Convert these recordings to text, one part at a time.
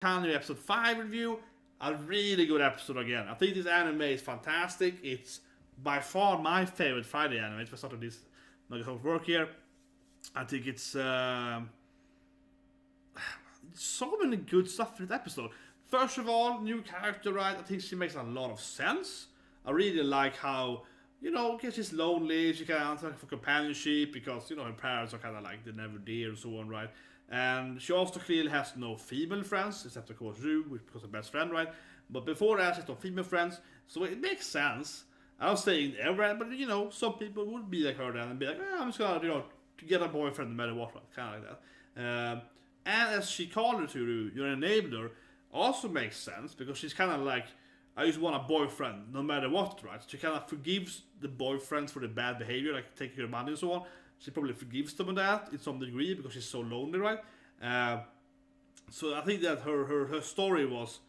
Kanojo episode 5 review. A really good episode again. I think this anime is fantastic. It's by far my favorite Friday anime. If I started this work here, I think it's so many good stuff in this episode. First of all, new character, right? I think she makes a lot of sense. I really like how, because she's lonely, she kind of for companionship because, her parents are kind of like, they never there and so on, right? And she also clearly has no female friends, except of course Ru, which was her best friend, right? But before that, she has no female friends, so it makes sense. I was saying everyone, but some people would be like her then and be like, I'm just gonna, to get a boyfriend no matter what, right? Kind of like that. And as she called her to Ru, your enabler, also makes sense because she's kind of like, I just want a boyfriend no matter what, right? She kind of forgives the boyfriends for the bad behavior, like taking her money and so on. She probably forgives them on that in some degree because she's so lonely, right? So I think that her story was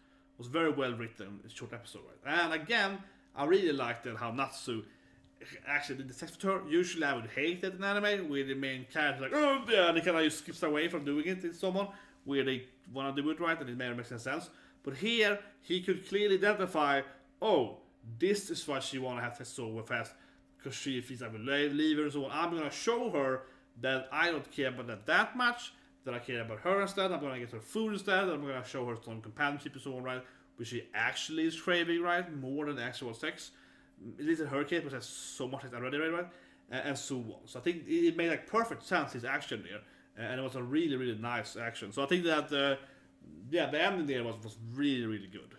very well written in a short episode, right? And again, I really liked that how Natsu actually did the sex with her. Usually I would hate that in anime where the main character like, oh yeah, they kind of just skips away from doing it in someone where they want to do it right and it may make sense. But here he could clearly identify, oh, this is what she want to have sex so fast because she feels like a leave her and so on. I'm gonna show her that I don't care about that much, that I care about her instead. I'm gonna get her food instead. I'm gonna show her some companionship and so on, right? Which she actually is craving, right? More than actual sex. At least in her case, but has so much sex already, right? And so on. So I think it made like perfect sense, his action there. And it was a really, really nice action. So I think that, the ending there was really, really good.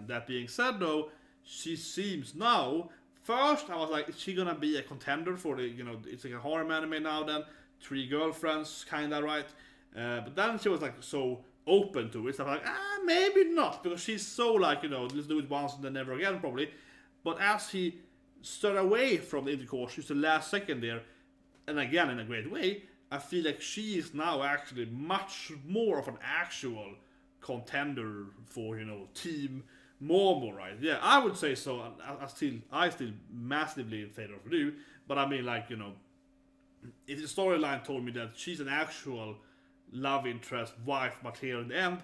That being said, though, she seems now. First, I was like, is she gonna be a contender for the, it's like a horror anime now then? 3 girlfriends, kinda, right? But then she was like so open to it. So I'm like, maybe not, because she's so like, let's do it once and then never again, probably. But as he stood away from the intercourse, just the last second there, and again in a great way, I feel like she is now actually much more of an actual contender for, Team Momo, right? Yeah, I would say so. I still massively in favor of Ryu, but I mean, like, if the storyline told me that she's an actual love interest, wife material in the end,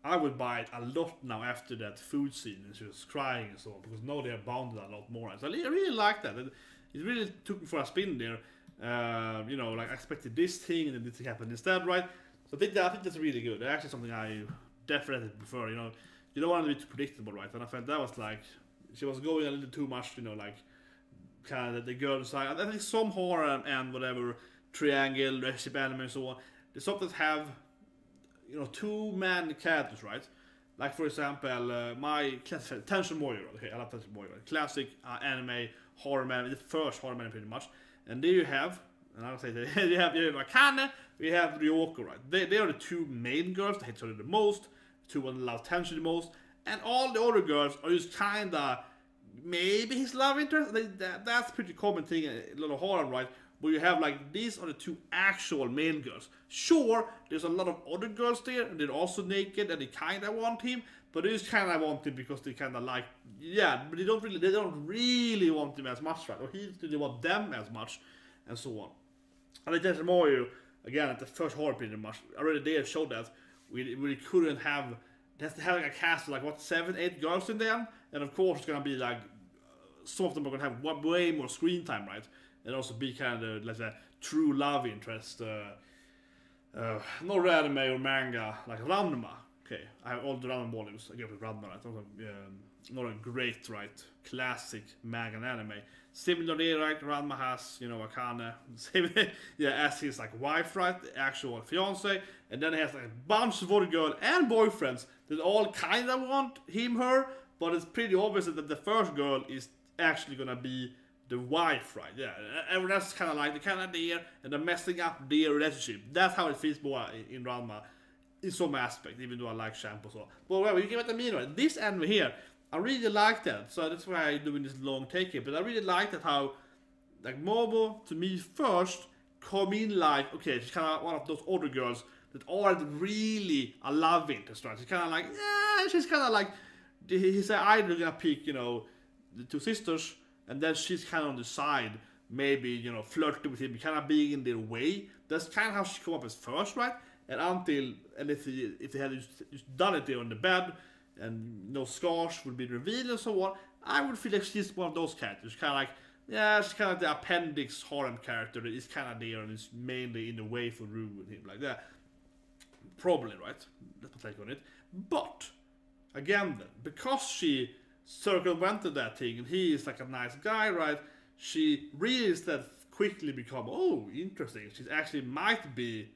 I would buy it a lot now after that food scene and she was crying and so on, because now they are bonded a lot more. So I really like that. It really took me for a spin there. Like I expected this thing and then this thing happened instead, right? So I think that's really good. It's actually something I definitely prefer. You don't want to be too predictable, right? And I felt that was like she was going a little too much, like kind of the girl side. I think some horror and whatever triangle, relationship anime and so on. They sometimes have 2 main characters, right? Like for example, my classic Tension Moyo. Okay, I love Tension Moyo. Classic anime horror anime, the first horror anime pretty much. And there you have, and I'll say that you have Akane, we have Ryoko, right? They are the 2 main girls that hate each other the most, 2 one love tension the most, and all the other girls are just kinda maybe his love interest. That's pretty common thing in a lot of horror, right? Where you have like these are the 2 actual main girls. Sure, there's a lot of other girls there, and they're also naked, and they kinda want him, but they just kinda want him because they kinda like, but they don't really want him as much, right? Or he didn't want them as much, and so on. And I think Mario, again, at the first horror pretty much, already there showed that we couldn't have, they have to have like a cast of like, what, 7, 8 girls in there, and of course it's gonna be like, some of them are gonna have way more screen time, right? And also be kind of like a true love interest, not anime or manga, like Ranma. Okay, I have all the Ranma volumes. I give it Ranma, right? Not a great, right, classic manga and anime. Similarly, right, Ranma has, Akane, as his like wife, right, the actual fiance, and then he has like a bunch of other girls and boyfriends that all kind of want her, but it's pretty obvious that the first girl is actually gonna be the wife, right? Yeah, and that's kind of like the kind of there, and they're messing up their relationship. That's how it feels more in Ranma, in some aspect, even though I like Shampoo so. But whatever, you get what I mean, right? This anime here, I really like that, so that's why I'm doing this long take here. But I really like that how, like, Momo to me first come in like, okay, she's kind of one of those older girls that aren't really a love interest, right? She's kind of like, she's kind of like, he's either gonna pick, the 2 sisters. And then she's kind of on the side, maybe, flirting with him, kind of being in their way. That's kind of how she come up as first, right? and if they had just done it there on the bed, and no scars would be revealed and so on, I would feel like she's one of those characters, kind of like, yeah, she's kind of the appendix harem character that is kind of there and is mainly in the way for Rue and him, like that. Probably, right? Let's take on it. But again, then, because she circumvented that thing, and he is like a nice guy, right? She really instead quickly become, oh, interesting. She actually might be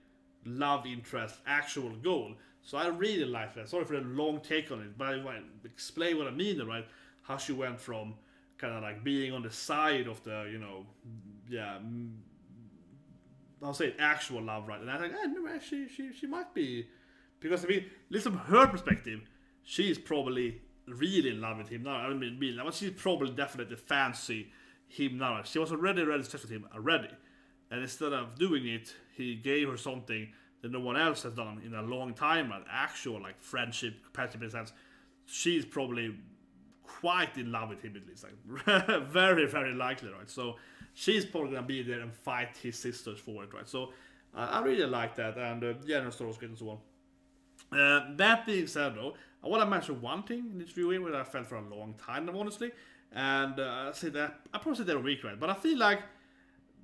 love interest actual goal. So I really like that. Sorry for the long take on it, but I want to explain what I mean, right? How she went from kind of like being on the side of the, you know, yeah, I'll say actual love, right? And I think, no, actually, she might be, because I mean, listen from her perspective, she's probably really in love with him now. I mean, she's probably definitely fancy him now. She was already ready to sex with him already, and instead of doing it, he gave her something that no one else has done in a long time, like actual like friendship, compatibility sense. She's probably quite in love with him at least, like very, very likely, right? So she's probably gonna be there and fight his sisters for it, right? So I really like that, and yeah, the story was good and so on. That being said, though, I want to mention one thing in this viewing that I felt for a long time, honestly, and I say that I probably said that a week, right? But I feel like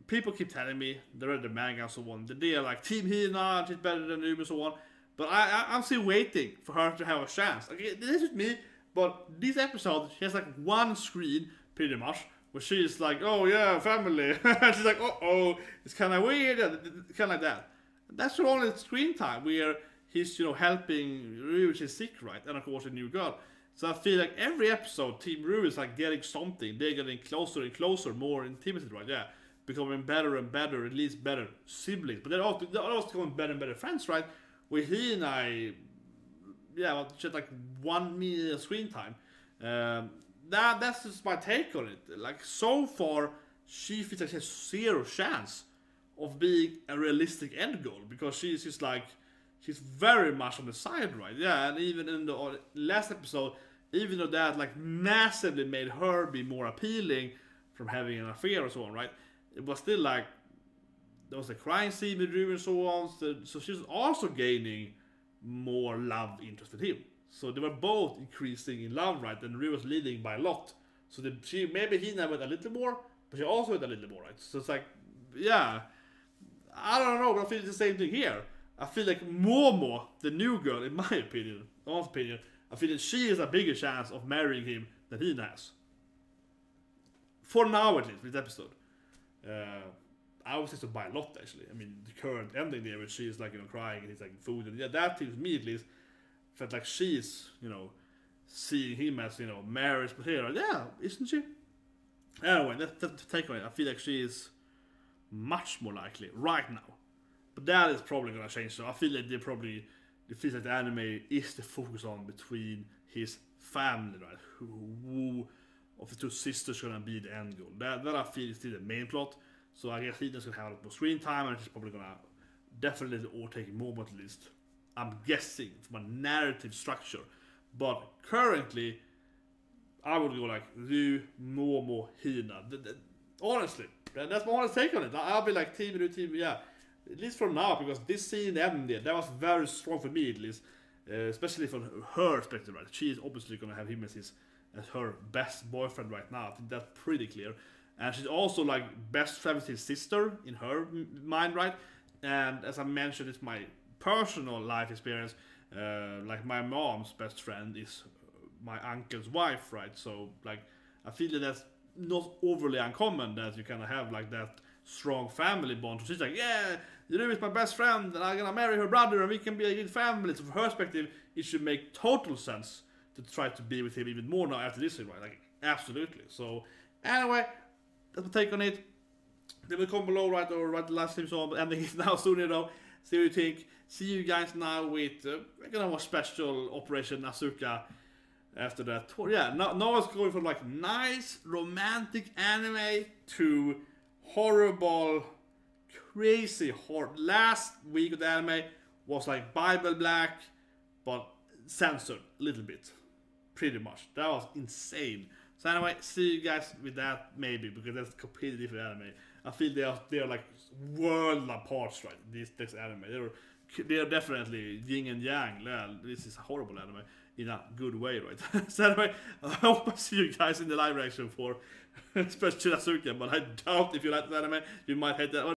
people keep telling me they read the manga and so on, that they are like Team Hina, she's better than you and so on. But I'm still waiting for her to have a chance. Okay, this is me. But this episode, she has like one screen, pretty much, where she's like, oh yeah, family. She's like, oh, it's kind of weird, kind of like that. That's her only screen time, where he's, you know, helping Rue, which is sick, right? And of course, a new girl. So I feel like every episode, Team Rue is like getting something. They're getting closer and closer, more intimacy, right? Yeah, becoming better and better, at least better siblings. But they're also becoming better and better friends, right? With he and I, yeah, well, just like 1 minute screen time. That's just my take on it. Like, so far, she feels like she has zero chance of being a realistic end goal, because she's just like, she's very much on the side, right? Yeah, and even in the last episode, even though that like massively made her be more appealing from having an affair or so on, right? It was still like, there was a crime scene with Rue and so on, so she's also gaining more love interest in him. So they were both increasing in love, right? And Rue was leading by a lot. So maybe he went a little more, but she also went a little more, right? So it's like, yeah, I don't know, but I feel the same thing here. I feel like Momo, the new girl, in my opinion, I feel that she has a bigger chance of marrying him than he has. For now, at least, with this episode. I was just by a lot, actually. I mean, the current ending there, where she's like, you know, crying and he's like food, and yeah, that to me at least felt like she's, you know, seeing him as, you know, marriage material. Yeah, isn't she? Anyway, that's the takeaway. I feel like she is much more likely right now, but that is probably gonna change. So I feel like it feels like the anime is the focus on between his family, right? Who of the two sisters gonna be the end goal? That I feel is still the main plot. So I guess Hina's gonna have more screen time, and she's probably gonna definitely overtake Momo at least. I'm guessing from a narrative structure, but currently I would go like Rue, Momo, Hina. Honestly, that's my honest take on it. I'll be like team Rue, team, yeah. At least for now, because this scene ended, that was very strong for me at least, especially from her perspective, right? She is obviously gonna have him as her best boyfriend right now. I think that's pretty clear. And she's also like best friend with his sister in her mind, right? And as I mentioned, it's my personal life experience. Like my mom's best friend is my uncle's wife, right? So like I feel that that's not overly uncommon that you kind of have like that strong family bond. So she's like, yeah, you know, it's my best friend, and I'm gonna marry her brother, and we can be a good family. So from her perspective, it should make total sense to try to be with him even more now after this, right? Like absolutely. So anyway. That's my take on it. They will comment below, right, or write the last stream, so I'm ending it now soon, you know. See what you think. See you guys now with we're gonna watch special Operation Asuka after that. Yeah, now it's going from like nice romantic anime to horrible, crazy horror. Last week of the anime was like Bible Black, but censored a little bit, pretty much. That was insane. So anyway, see you guys with that maybe, because that's a completely different anime. I feel they are like world apart, right? This anime, they're they're definitely yin and yang. Yeah, this is a horrible anime in a good way, right? So anyway, I hope I see you guys in the live reaction for especially Asuka, but I doubt if you like the anime, you might hate that one.